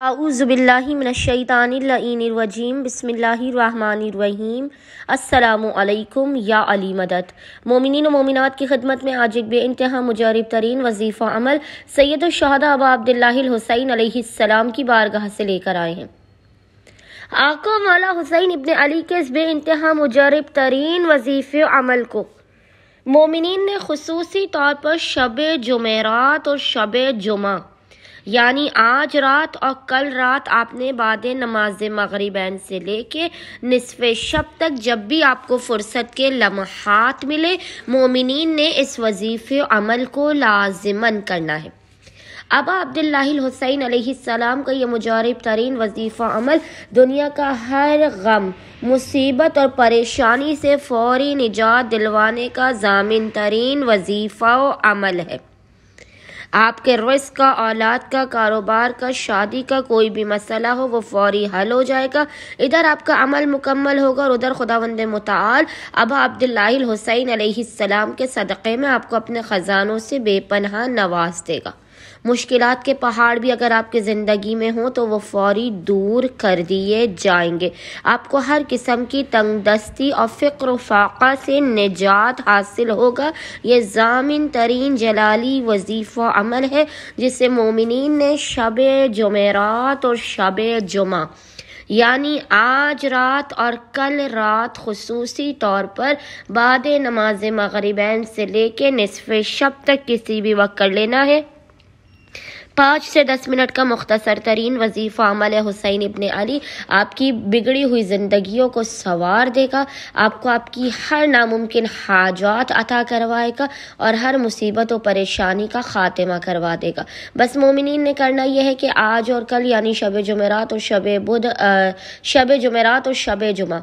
اعوذ باللہ من الشیطان اللعین الرجیم بسم اللہ الرحمن الرحیم۔ السلام علیکم یا علی مدد۔ مومنین و مومنات کی خدمت میں آج ایک بے انتہا مجرب ترین وظیفہ عمل سید الشہداء ابا عبداللہ الحسین علیہ السلام کی بارگاہ سے لے کر آئے ہیں۔ آقا مولا حسین ابن علی کے اس بے انتہا مجرب ترین وظیفہ عمل کو مومنین نے خصوصی طور پر شب جمعرات اور شب جمعہ یعنی آج رات اور کل رات آپ نے بعد نماز مغربین سے لے کے نصف شب تک جب بھی آپ کو فرصت کے لمحات ملے مومنین نے اس وظیفے عمل کو لازماً کرنا ہے۔ ابا عبداللہ الحسین علیہ السلام کا یہ مجرب ترین وظیفہ عمل دنیا کا ہر غم مصیبت اور پریشانی سے فوری نجات دلوانے کا ضامن ترین وظیفہ و عمل ہے۔ آپ کے رزق کا، اولاد کا، کاروبار کا، شادی کا کوئی بھی مسئلہ ہو وہ فوری حل ہو جائے گا۔ ادھر آپ کا عمل مکمل ہوگا اور ادھر خداوند متعال ابا عبداللہ الحسین علیہ السلام کے صدقے میں آپ کو اپنے خزانوں سے بے پناہ نواز دے گا۔ مشکلات کے پہاڑ بھی اگر آپ کی زندگی میں ہوں تو وہ فوری دور کر دیے جائیں گے۔ آپ کو ہر قسم کی تنگ دستی اور فقر و فاقہ سے نجات حاصل ہوگا۔ یہ ضامن ترین جلالی وظیفہ عمل ہے جسے مومنین نے شب جمعرات اور شب جمعہ یعنی آج رات اور کل رات خصوصی طور پر بعد نماز مغربین سے لے کے نصف شب تک کسی بھی وقت کر لینا ہے۔ 5 سے 10 منٹ کا مختصر ترین وظیفہ عمل حسین ابن علی آپ کی بگڑی ہوئی زندگیوں کو سنوار دے گا، آپ کو آپ کی ہر ناممکن حاجات عطا کروائے گا اور ہر مصیبت و پریشانی کا خاتمہ کروا دے گا۔ بس مومنین نے کرنا یہ ہے کہ آج اور کل یعنی شب جمعرات اور شب جمعہ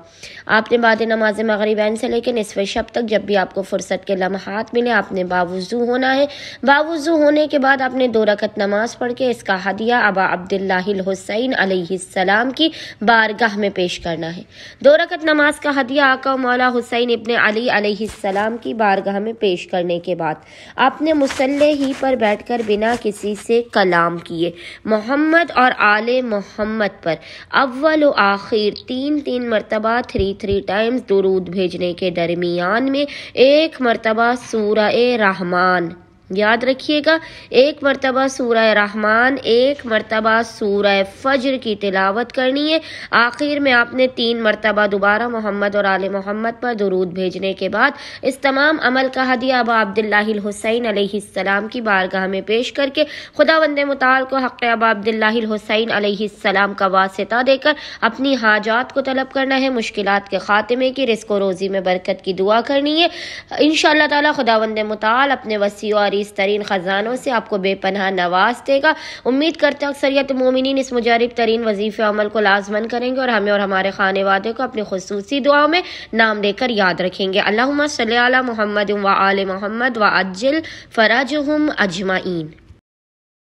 آپ نے بعد نماز مغربین سے لے کے نصف شب تک جب بھی آپ کو فرصت کے لمحات ملے آپ نے باوضو ہونا ہے۔ باوضو ہونے کے بعد آپ نے 2 رکعت نماز پڑھ کے اس کا ہدیہ ابا عبداللہ الحسین علیہ السلام کی بارگاہ میں پیش کرنا ہے۔ 2 رکعت نماز کا ہدیہ آقا مولا حسین ابن علی علیہ السلام کی بارگاہ میں پیش کرنے کے بعد آپ نے مصلی ہی پر بیٹھ کر بنا کسی سے کلام کیے محمد اور آل محمد پر اول و آخر 3 مرتبہ 3 ٹائمز درود بھیجنے کے درمیان میں 1 مرتبہ سورہ رحمان یاد رکھیے گا، 1 مرتبہ سورہ رحمان، 1 مرتبہ سورہ فجر کی تلاوت کرنی ہے۔ آخر میں آپ نے 3 مرتبہ دوبارہ محمد اور آل محمد پر درود بھیجنے کے بعد اس تمام عمل کا ہدیہ ابا عبداللہ الحسین علیہ السلام کی بارگاہ میں پیش کر کے خداوند متعال کو حق ابا عبداللہ الحسین علیہ السلام کا واسطہ دے کر اپنی حاجات کو طلب کرنا ہے، مشکلات کے خاتمے کی، رزق و روزی میں برکت کی دعا کرنی ہے۔ انشاءاللہ تعالی خداوند متعال اپنے وسیع اور اس ترین خزانوں سے آپ کو بے پناہ نواز دے گا۔ امید کرتے ہیں اکثریت مومنین اس مجرب ترین وظیفہ عمل کو لازماً کریں گے اور ہمیں اور ہمارے خانے وادے کو اپنی خصوصی دعاؤں میں نام لے کر یاد رکھیں گے۔ اللہم صلی علی محمد و آل محمد وعجل فرجہم اجمعین۔